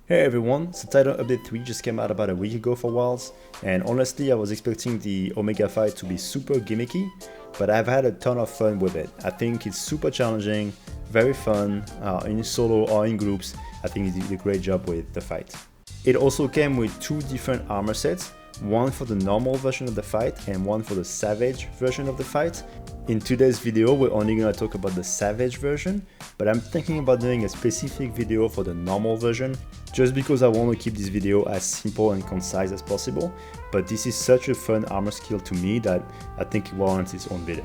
Hey everyone, so Titan Update 3 just came out about a week ago for Wilds, and honestly I was expecting the Omega fight to be super gimmicky, but I've had a ton of fun with it. I think it's super challenging, very fun, in solo or in groups. I think it did a great job with the fight. It also came with two different armor sets, one for the normal version of the fight and one for the Savage version of the fight. In today's video, we're only gonna talk about the Savage version, but I'm thinking about doing a specific video for the normal version, just because I want to keep this video as simple and concise as possible, but this is such a fun armor skill to me that I think it warrants its own video.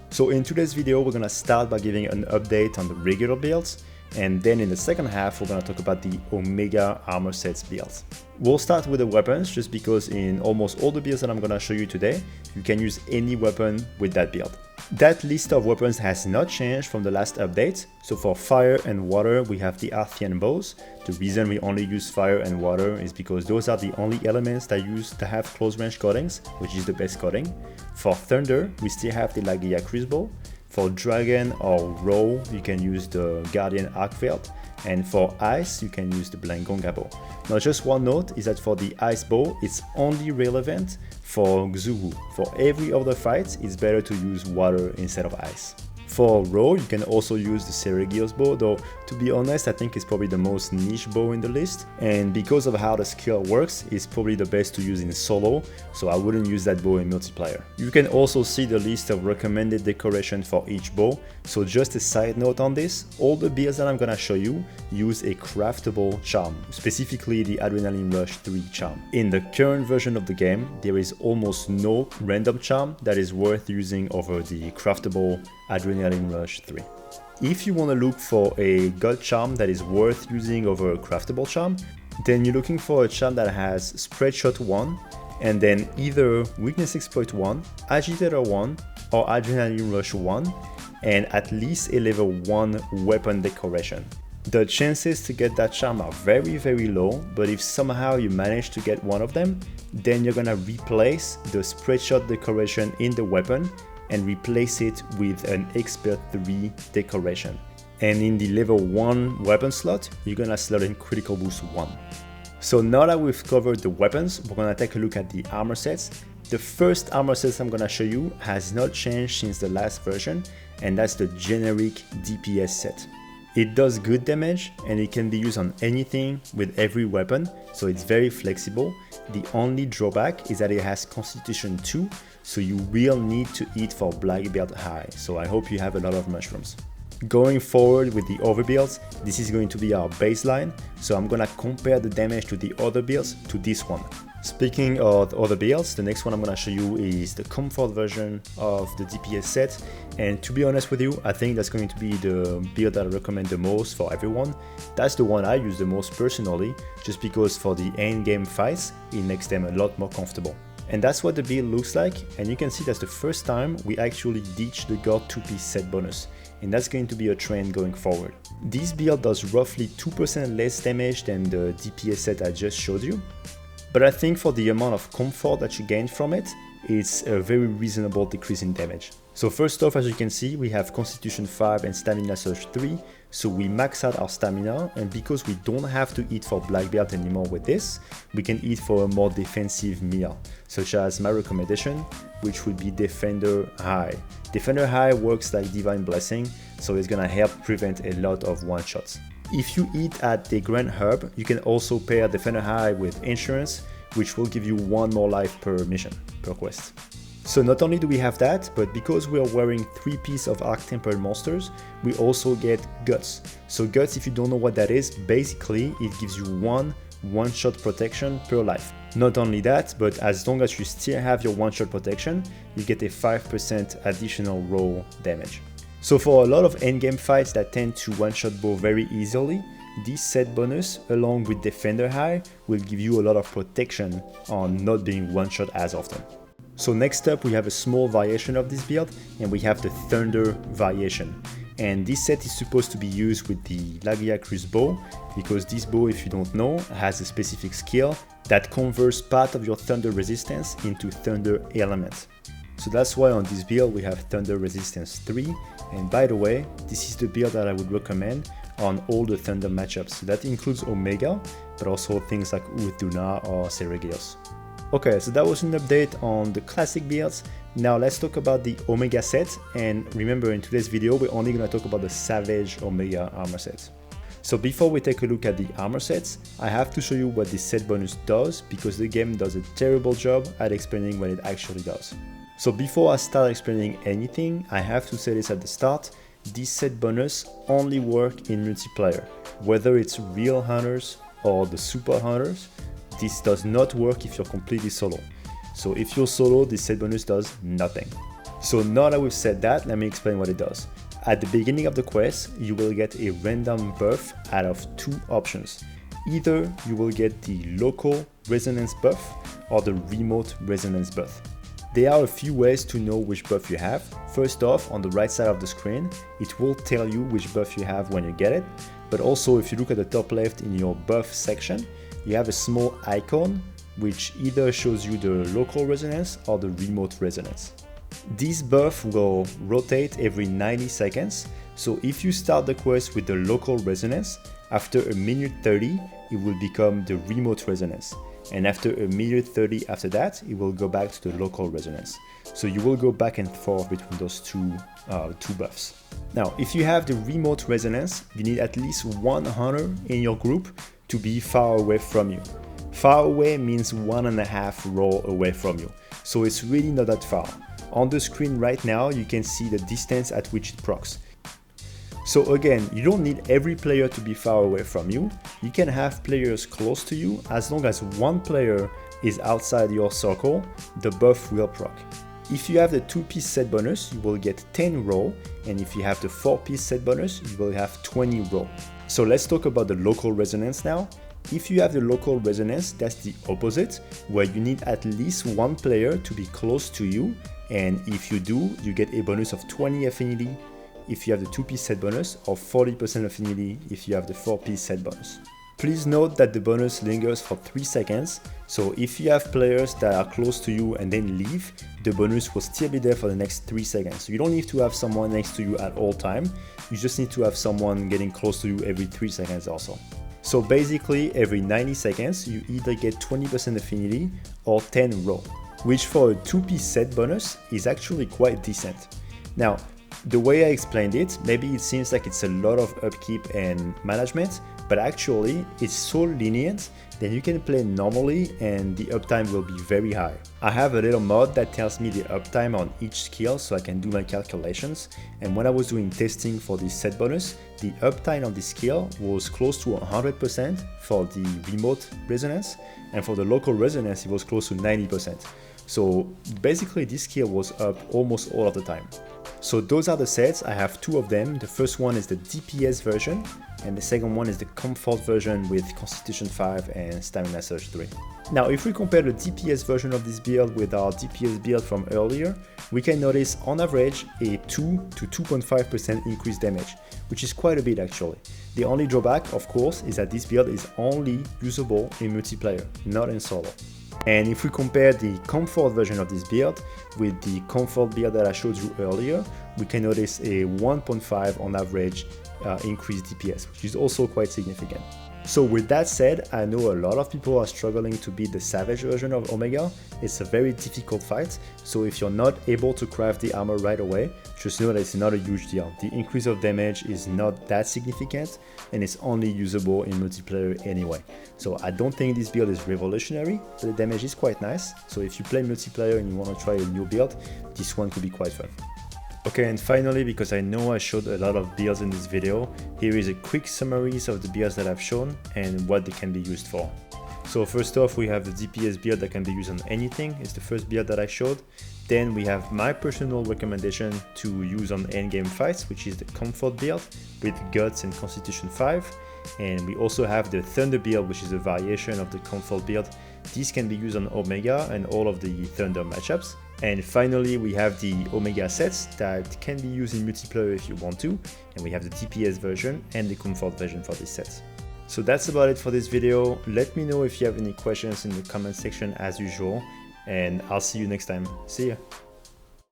So in today's video, we're gonna start by giving an update on the regular builds, and then in the second half, we're gonna talk about the Omega armor sets builds. We'll start with the weapons, just because in almost all the builds that I'm gonna show you today, you can use any weapon with that build. That list of weapons has not changed from the last update. So for fire and water, we have the Arthian bows. The reason we only use fire and water is because those are the only elements that have close range coatings, which is the best coating. For thunder, we still have the Lagia Crucible. For dragon or row, you can use the Guardian Arcveld. And for ice, you can use the Blangonga bow. Now just one note is that for the ice bow, it's only relevant for Xuhu. For every other fight, it's better to use water instead of ice. For row, you can also use the Seregios bow, though to be honest, I think it's probably the most niche bow in the list, and because of how the skill works, it's probably the best to use in solo, so I wouldn't use that bow in multiplayer. You can also see the list of recommended decoration for each bow, so just a side note on this, all the builds that I'm gonna show you use a craftable charm, specifically the Adrenaline Rush 3 charm. In the current version of the game, there is almost no random charm that is worth using over the craftable Adrenaline Rush 3. If you want to look for a god charm that is worth using over a craftable charm, then you're looking for a charm that has Spread Shot 1 and then either Weakness Exploit 1, Agitator 1 or Adrenaline Rush 1 and at least a level 1 weapon decoration. The chances to get that charm are very low, but if somehow you manage to get one of them, then you're gonna replace the Spread Shot decoration in the weapon and replace it with an Expert 3 decoration. And in the level 1 weapon slot, you're gonna slot in Critical Boost 1. So now that we've covered the weapons, we're gonna take a look at the armor sets. The first armor set I'm gonna show you has not changed since the last version, and that's the generic DPS set. It does good damage and it can be used on anything with every weapon, so it's very flexible. The only drawback is that it has Constitution 2, so you will need to eat for Black Belt High, so I hope you have a lot of mushrooms. Going forward with the other builds, this is going to be our baseline, so I'm gonna compare the damage to the other builds to this one. Speaking of other builds, the next one I'm gonna show you is the comfort version of the DPS set, and to be honest with you, I think that's going to be the build that I recommend the most for everyone. That's the one I use the most personally, just because for the endgame fights, it makes them a lot more comfortable. And that's what the build looks like, and you can see that's the first time we actually ditch the God 2-piece set bonus, and that's going to be a trend going forward. This build does roughly 2% less damage than the DPS set I just showed you, but I think for the amount of comfort that you gain from it, it's a very reasonable decrease in damage. So first off, as you can see, we have Constitution 5 and Stamina Surge 3, so we max out our stamina, and because we don't have to eat for Black Belt anymore with this, we can eat for a more defensive meal, such as my recommendation, which would be Defender High. Defender High works like Divine Blessing, so it's gonna help prevent a lot of one-shots. If you eat at the Grand Hub, you can also pair Defender High with Insurance, which will give you 1 more life per mission, per quest. So not only do we have that, but because we are wearing 3 pieces of Arc-Tempered monsters, we also get Guts. So Guts, if you don't know what that is, basically it gives you one-shot protection per life. Not only that, but as long as you still have your one-shot protection, you get a 5% additional raw damage. So for a lot of endgame fights that tend to one-shot bow very easily, this set bonus, along with Defender High, will give you a lot of protection on not being one-shot as often. So next up, we have a small variation of this build, and we have the Thunder variation. And this set is supposed to be used with the Lagia Crucible, because this bow, if you don't know, has a specific skill that converts part of your thunder resistance into thunder elements. So that's why on this build we have Thunder Resistance 3, and by the way, this is the build that I would recommend on all the Thunder matchups. So that includes Omega, but also things like Uthuna or Seregios. Okay, so that was an update on the classic builds. Now let's talk about the Omega set, and remember in today's video we're only going to talk about the Savage Omega armor set. So before we take a look at the armor sets, I have to show you what this set bonus does, because the game does a terrible job at explaining what it actually does. So before I start explaining anything, I have to say this at the start: this set bonus only work in multiplayer, whether it's real hunters or the super hunters. This does not work if you're completely solo. So if you're solo, this set bonus does nothing. So now that we've said that, let me explain what it does. At the beginning of the quest, you will get a random buff out of two options. Either you will get the local resonance buff or the remote resonance buff. There are a few ways to know which buff you have. First off, on the right side of the screen, it will tell you which buff you have when you get it. But also, if you look at the top left in your buff section, you have a small icon which either shows you the local resonance or the remote resonance. This buff will rotate every 90 seconds, so if you start the quest with the local resonance, after a minute 30 it will become the remote resonance, and after a minute 30 after that it will go back to the local resonance. So you will go back and forth between those two buffs. Now if you have the remote resonance, you need at least one hunter in your group to be far away from you. Far away means 1.5 roll away from you, so it's really not that far. On the screen right now you can see the distance at which it procs. So again, you don't need every player to be far away from you. You can have players close to you. As long as one player is outside your circle, the buff will proc. If you have the 2-piece set bonus, you will get 10 roll, and if you have the 4-piece set bonus, you will have 20 roll. So let's talk about the local resonance now. If you have the local resonance, that's the opposite, where you need at least one player to be close to you, and if you do, you get a bonus of 20 affinity if you have the 2-piece set bonus, or 40% affinity if you have the 4-piece set bonus. Please note that the bonus lingers for 3 seconds, so if you have players that are close to you and then leave, the bonus will still be there for the next 3 seconds. So you don't need to have someone next to you at all time, you just need to have someone getting close to you every 3 seconds also. So basically every 90 seconds you either get 20% affinity or 10 roll, which for a 2-piece set bonus is actually quite decent. Now, the way I explained it, maybe it seems like it's a lot of upkeep and management, but actually it's so lenient that you can play normally and the uptime will be very high. I have a little mod that tells me the uptime on each skill so I can do my calculations, and when I was doing testing for this set bonus, the uptime on this skill was close to 100% for the remote resonance, and for the local resonance it was close to 90%. So basically this skill was up almost all of the time. So those are the sets. I have 2 of them. The first one is the DPS version, and the second one is the comfort version with Constitution 5 and Stamina Surge 3. Now if we compare the DPS version of this build with our DPS build from earlier, we can notice on average a 2 to 2.5% increased damage, which is quite a bit actually. The only drawback, of course, is that this build is only usable in multiplayer, not in solo. And if we compare the comfort version of this build with the comfort build that I showed you earlier, we can notice a 1.5 on average increased DPS, which is also quite significant. So with that said, I know a lot of people are struggling to beat the Savage version of Omega. It's a very difficult fight, so if you're not able to craft the armor right away, just know that it's not a huge deal. The increase of damage is not that significant, and it's only usable in multiplayer anyway. So I don't think this build is revolutionary, but the damage is quite nice. So if you play multiplayer and you want to try a new build, this one could be quite fun. Okay, and finally, because I know I showed a lot of builds in this video, here is a quick summary of the builds that I've shown and what they can be used for. So first off, we have the DPS build that can be used on anything. It's the first build that I showed. Then we have my personal recommendation to use on endgame fights, which is the comfort build with Guts and Constitution 5. And we also have the Thunder build, which is a variation of the comfort build. This can be used on Omega and all of the Thunder matchups. And finally, we have the Omega sets that can be used in multiplayer if you want to. And we have the DPS version and the comfort version for these sets. So that's about it for this video. Let me know if you have any questions in the comment section as usual. And I'll see you next time. See ya!